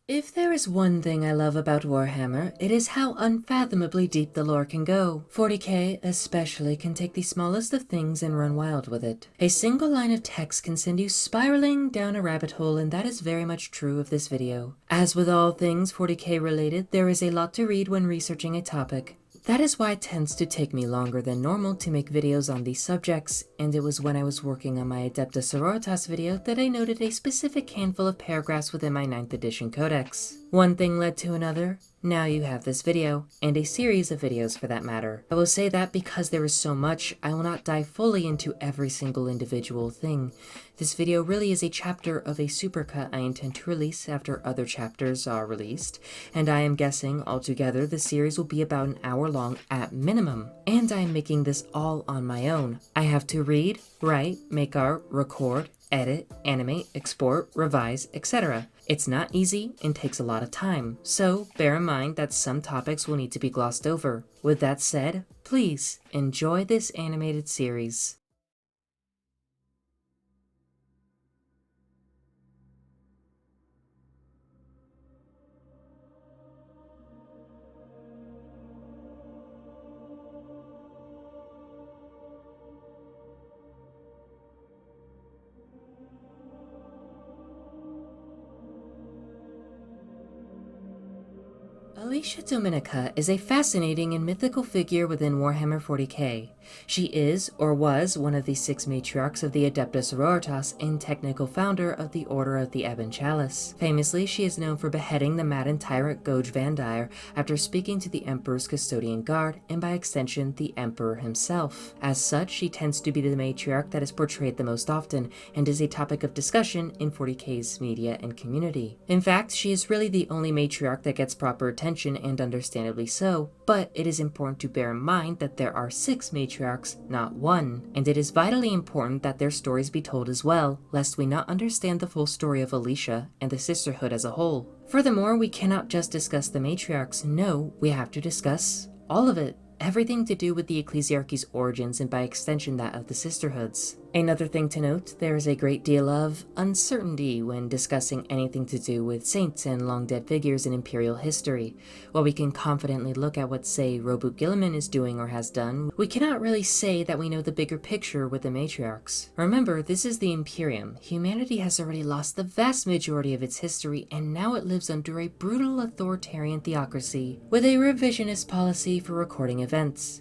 If there is one thing I love about Warhammer, it is how unfathomably deep the lore can go. 40k especially can take the smallest of things and run wild with it. A single line of text can send you spiraling down a rabbit hole, and that is very much true of this video. As with all things 40k related, there is a lot to read when researching a topic. That is why it tends to take me longer than normal to make videos on these subjects, and it was when I was working on my Adeptus Sororitas video that I noted a specific handful of paragraphs within my 9th edition codex. One thing led to another. Now you have this video, and a series of videos for that matter. I will say that because there is so much, I will not dive fully into every single individual thing. This video really is a chapter of a supercut I intend to release after other chapters are released, and I am guessing altogether the series will be about an hour long at minimum. And I am making this all on my own. I have to read, write, make art, record, edit, animate, export, revise, etc. It's not easy and takes a lot of time, so bear in mind that some topics will need to be glossed over. With that said, please enjoy this animated series. Alicia Dominica is a fascinating and mythical figure within Warhammer 40k. She is, or was, one of the 6 matriarchs of the Adeptus Sororitas and technical founder of the Order of the Ebon Chalice. Famously, she is known for beheading the Madden tyrant Goj Vandire after speaking to the Emperor's custodian guard, and by extension, the Emperor himself. As such, she tends to be the matriarch that is portrayed the most often, and is a topic of discussion in 40k's media and community. In fact, she is really the only matriarch that gets proper attention, and understandably so, but it is important to bear in mind that there are 6 matriarchs, not 1, and it is vitally important that their stories be told as well, lest we not understand the full story of Alicia and the sisterhood as a whole. Furthermore, we cannot just discuss the matriarchs, no, we have to discuss all of it. Everything to do with the ecclesiarchy's origins and by extension that of the sisterhoods. Another thing to note, there is a great deal of uncertainty when discussing anything to do with saints and long-dead figures in Imperial history. While we can confidently look at what, say, Roboute Guilliman is doing or has done, we cannot really say that we know the bigger picture with the matriarchs. Remember, this is the Imperium. Humanity has already lost the vast majority of its history, and now it lives under a brutal authoritarian theocracy, with a revisionist policy for recording events.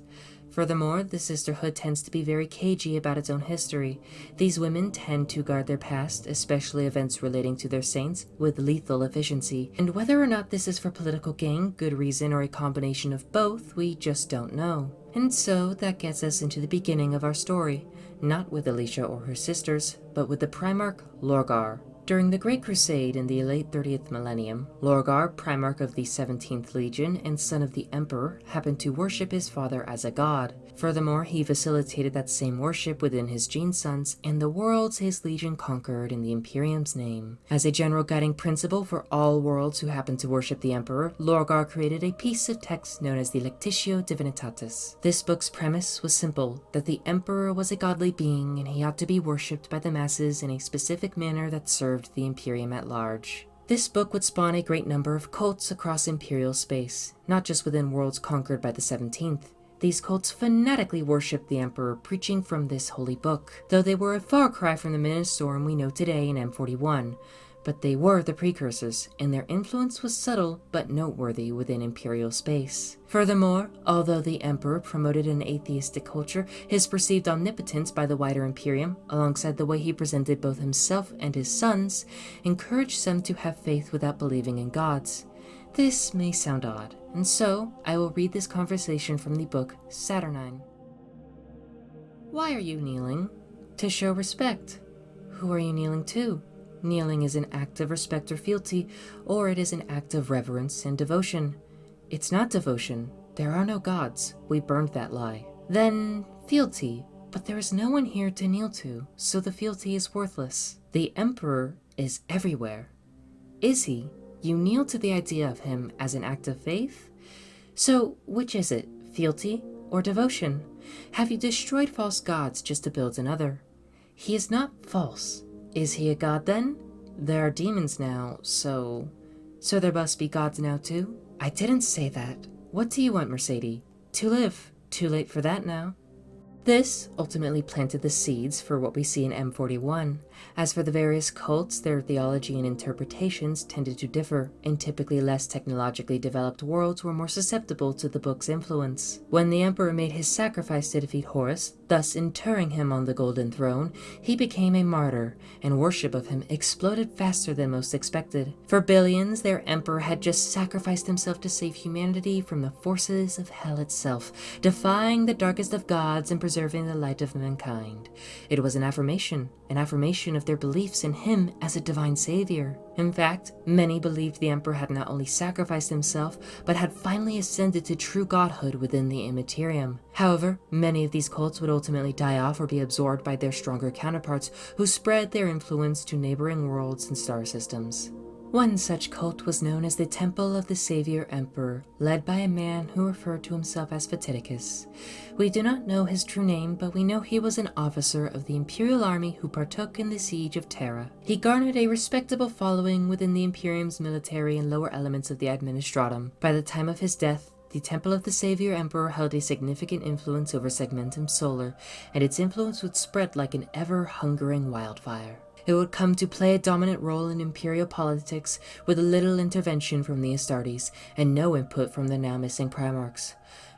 Furthermore, the sisterhood tends to be very cagey about its own history. These women tend to guard their past, especially events relating to their saints, with lethal efficiency. And whether or not this is for political gain, good reason, or a combination of both, we just don't know. And so that gets us into the beginning of our story, not with Alicia or her sisters, but with the Primarch Lorgar. During the Great Crusade in the late 30th millennium, Lorgar, Primarch of the 17th Legion and son of the Emperor, happened to worship his father as a god. Furthermore, he facilitated that same worship within his Gene sons and the worlds his legion conquered in the Imperium's name. As a general guiding principle for all worlds who happened to worship the Emperor, Lorgar created a piece of text known as the Lectitio Divinitatis. This book's premise was simple, that the Emperor was a godly being and he ought to be worshipped by the masses in a specific manner that served the Imperium at large. This book would spawn a great number of cults across Imperial space, not just within worlds conquered by the 17th. These cults fanatically worshipped the Emperor, preaching from this holy book, though they were a far cry from the Ministorum we know today in M41. But they were the precursors, and their influence was subtle but noteworthy within Imperial space. Furthermore, although the Emperor promoted an atheistic culture, his perceived omnipotence by the wider Imperium, alongside the way he presented both himself and his sons, encouraged them to have faith without believing in gods. This may sound odd, and so I will read this conversation from the book Saturnine. Why are you kneeling? To show respect. Who are you kneeling to? Kneeling is an act of respect or fealty, or it is an act of reverence and devotion. It's not devotion. There are no gods. We burned that lie. Then, fealty. But there is no one here to kneel to, so the fealty is worthless. The Emperor is everywhere. Is he? You kneel to the idea of him as an act of faith? So, which is it, fealty or devotion? Have you destroyed false gods just to build another? He is not false. Is he a god then? There are demons now, so... So there must be gods now too? I didn't say that. What do you want, Mercedes? To live. Too late for that now. This ultimately planted the seeds for what we see in M41. As for the various cults, their theology and interpretations tended to differ, and typically less technologically developed worlds were more susceptible to the book's influence. When the Emperor made his sacrifice to defeat Horus, thus interring him on the Golden Throne, he became a martyr, and worship of him exploded faster than most expected. For billions, their Emperor had just sacrificed himself to save humanity from the forces of hell itself, defying the darkest of gods and preserving the light of mankind. It was an affirmation of their beliefs in him as a divine savior. In fact, many believed the Emperor had not only sacrificed himself, but had finally ascended to true godhood within the Imperium. However, many of these cults would ultimately die off or be absorbed by their stronger counterparts, who spread their influence to neighboring worlds and star systems. One such cult was known as the Temple of the Savior Emperor, led by a man who referred to himself as Fanaticism. We do not know his true name, but we know he was an officer of the Imperial army who partook in the siege of Terra. He garnered a respectable following within the Imperium's military and lower elements of the administratum. By the time of his death, the Temple of the Savior Emperor held a significant influence over Segmentum Solar, and its influence would spread like an ever-hungering wildfire. It would come to play a dominant role in imperial politics with little intervention from the Astartes and no input from the now missing Primarchs.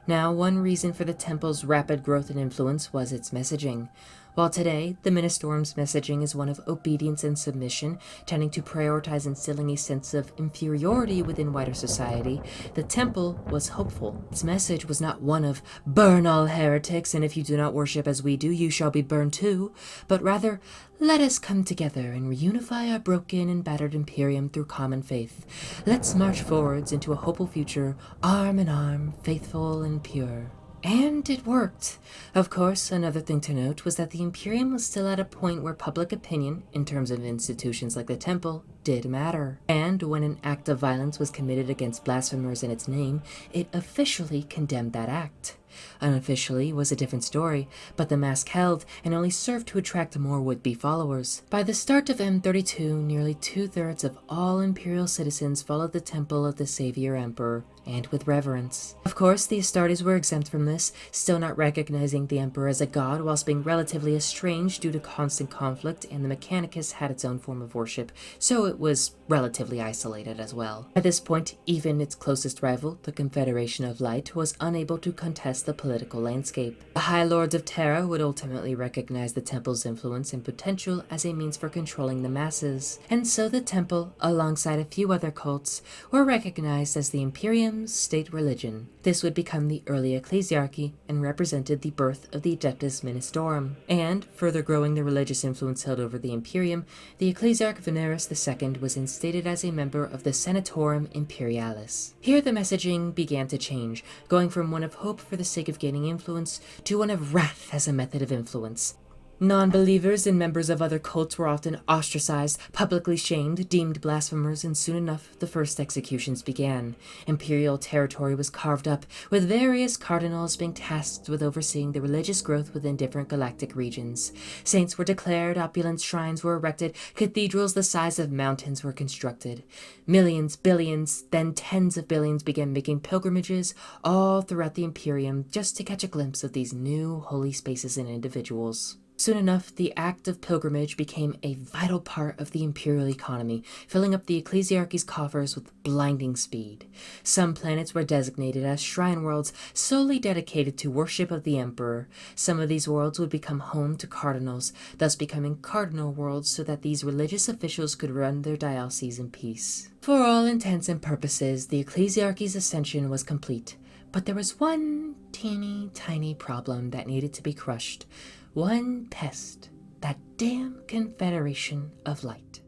Now, one reason for the temple's rapid growth and influence was its messaging. While today, the Ministorum's messaging is one of obedience and submission, tending to prioritize instilling a sense of inferiority within wider society, the temple was hopeful. Its message was not one of, burn all heretics, and if you do not worship as we do, you shall be burned too, but rather, let us come together and reunify our broken and battered Imperium through common faith. Let's march forwards into a hopeful future, arm in arm, faithful and pure. And it worked. Of course, another thing to note was that the Imperium was still at a point where public opinion, in terms of institutions like the Temple, did matter. And when an act of violence was committed against blasphemers in its name, it officially condemned that act. Unofficially was a different story, but the mask held and only served to attract more would-be followers. By the start of M32, nearly 2/3 of all Imperial citizens followed the Temple of the Savior Emperor, and with reverence. Of course, the Astartes were exempt from this, still not recognizing the Emperor as a god whilst being relatively estranged due to constant conflict, and the Mechanicus had its own form of worship, so it was relatively isolated as well. At this point, even its closest rival, the Confederation of Light, was unable to contest the political landscape. The High Lords of Terra would ultimately recognize the Temple's influence and potential as a means for controlling the masses, and so the Temple, alongside a few other cults, were recognized as the Imperium's state religion. This would become the early ecclesiarchy and represented the birth of the Adeptus Ministorum. And, further growing the religious influence held over the Imperium, the Ecclesiarch Veneris II was instated as a member of the Senatorum Imperialis. Here the messaging began to change, going from one of hope for the sake of gaining influence to one of wrath as a method of influence. Non-believers and members of other cults were often ostracized, publicly shamed, deemed blasphemers, and soon enough the first executions began. Imperial territory was carved up, with various cardinals being tasked with overseeing the religious growth within different galactic regions. Saints were declared, opulent shrines were erected, cathedrals the size of mountains were constructed. Millions, billions, then tens of billions began making pilgrimages all throughout the Imperium just to catch a glimpse of these new holy spaces and individuals. Soon enough, the act of pilgrimage became a vital part of the imperial economy, filling up the ecclesiarchy's coffers with blinding speed. Some planets were designated as shrine worlds, solely dedicated to worship of the emperor. Some of these worlds would become home to cardinals, thus becoming cardinal worlds so that these religious officials could run their dioceses in peace. For all intents and purposes, the ecclesiarchy's ascension was complete, but there was one teeny tiny problem that needed to be crushed. One pest, that damn Confederation of Light.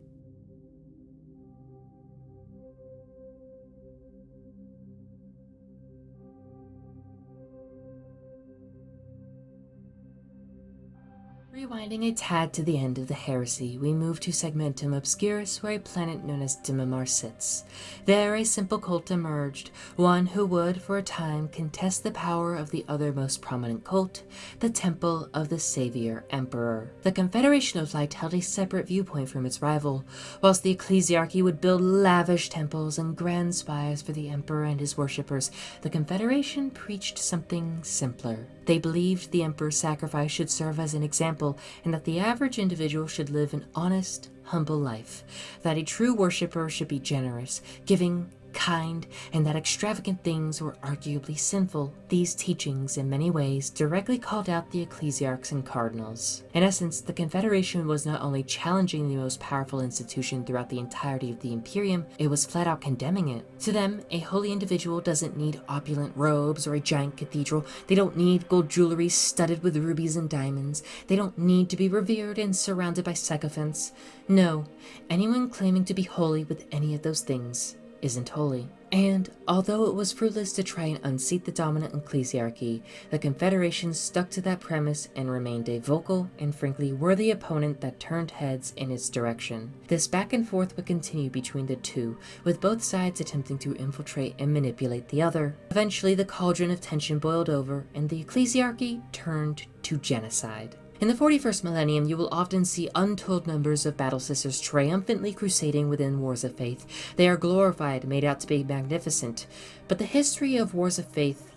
Rewinding a tad to the end of the heresy, we move to Segmentum Obscurus, where a planet known as Dimimar sits. There a simple cult emerged, one who would, for a time, contest the power of the other most prominent cult, the Temple of the Savior Emperor. The Confederation of Light held a separate viewpoint from its rival. Whilst the Ecclesiarchy would build lavish temples and grand spires for the Emperor and his worshippers, the Confederation preached something simpler. They believed the Emperor's sacrifice should serve as an example, and that the average individual should live an honest, humble life, that a true worshipper should be generous, giving, kind, and that extravagant things were arguably sinful. These teachings, in many ways, directly called out the ecclesiarchs and cardinals. In essence, the Confederation was not only challenging the most powerful institution throughout the entirety of the Imperium, it was flat out condemning it. To them, a holy individual doesn't need opulent robes or a giant cathedral. They don't need gold jewelry studded with rubies and diamonds. They don't need to be revered and surrounded by sycophants. No, anyone claiming to be holy with any of those things isn't holy. And although it was fruitless to try and unseat the dominant ecclesiarchy, the Confederation stuck to that premise and remained a vocal and frankly worthy opponent that turned heads in its direction. This back and forth would continue between the two, with both sides attempting to infiltrate and manipulate the other. Eventually, the cauldron of tension boiled over, and the ecclesiarchy turned to genocide. In the 41st millennium, you will often see untold numbers of battle sisters triumphantly crusading within wars of faith. They are glorified, made out to be magnificent. But the history of wars of faith,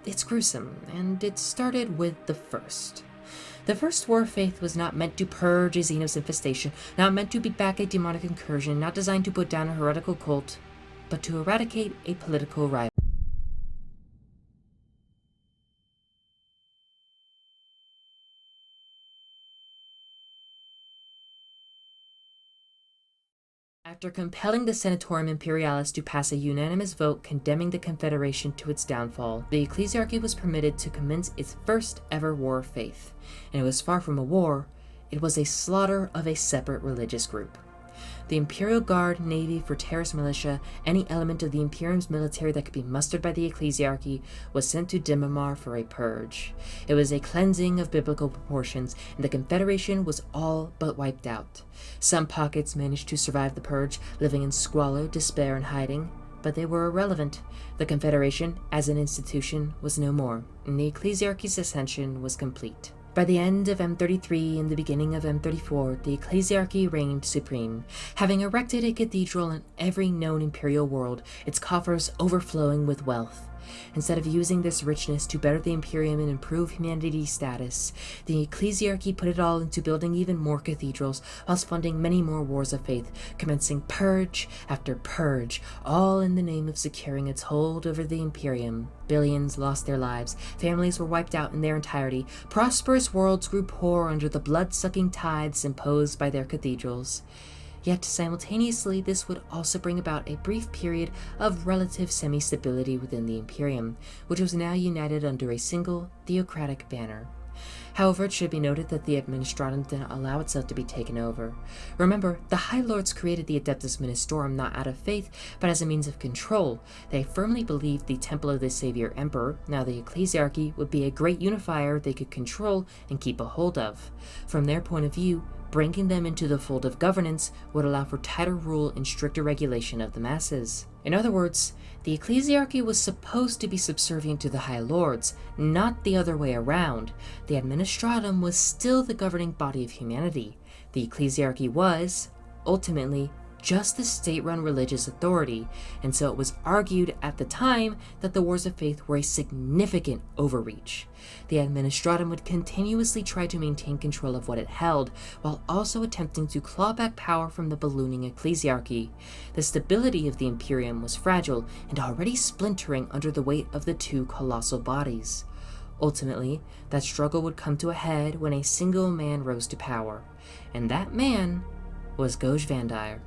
it's gruesome, and it started with the first. The first war of faith was not meant to purge a Xenos infestation, not meant to beat back a demonic incursion, not designed to put down a heretical cult, but to eradicate a political rival. After compelling the Senatorium Imperialis to pass a unanimous vote condemning the Confederation to its downfall, the ecclesiarchy was permitted to commence its first ever war of faith. And it was far from a war, it was a slaughter of a separate religious group. The Imperial Guard, Navy, Fraterus Militia, any element of the Imperium's military that could be mustered by the ecclesiarchy, was sent to Dimimar for a purge. It was a cleansing of biblical proportions, and the Confederation was all but wiped out. Some pockets managed to survive the purge, living in squalor, despair, and hiding, but they were irrelevant. The Confederation, as an institution, was no more, and the ecclesiarchy's ascension was complete. By the end of M33 and the beginning of M34, the ecclesiarchy reigned supreme, having erected a cathedral in every known imperial world, its coffers overflowing with wealth. Instead of using this richness to better the Imperium and improve humanity's status, the ecclesiarchy put it all into building even more cathedrals, whilst funding many more wars of faith, commencing purge after purge, all in the name of securing its hold over the Imperium. Billions lost their lives, families were wiped out in their entirety, prosperous worlds grew poor under the blood-sucking tides imposed by their cathedrals. Yet simultaneously, this would also bring about a brief period of relative semi-stability within the Imperium, which was now united under a single theocratic banner. However, it should be noted that the Administratum did not allow itself to be taken over. Remember, the High Lords created the Adeptus Ministorum not out of faith, but as a means of control. They firmly believed the Temple of the Savior Emperor, now the Ecclesiarchy, would be a great unifier they could control and keep a hold of. From their point of view, bringing them into the fold of governance would allow for tighter rule and stricter regulation of the masses. In other words, the ecclesiarchy was supposed to be subservient to the High Lords, not the other way around. The Administratum was still the governing body of humanity. The ecclesiarchy was, ultimately, just the state-run religious authority, and so it was argued at the time that the wars of faith were a significant overreach. The Administratum would continuously try to maintain control of what it held, while also attempting to claw back power from the ballooning ecclesiarchy. The stability of the Imperium was fragile and already splintering under the weight of the two colossal bodies. Ultimately, that struggle would come to a head when a single man rose to power, and that man was Goj Vandire.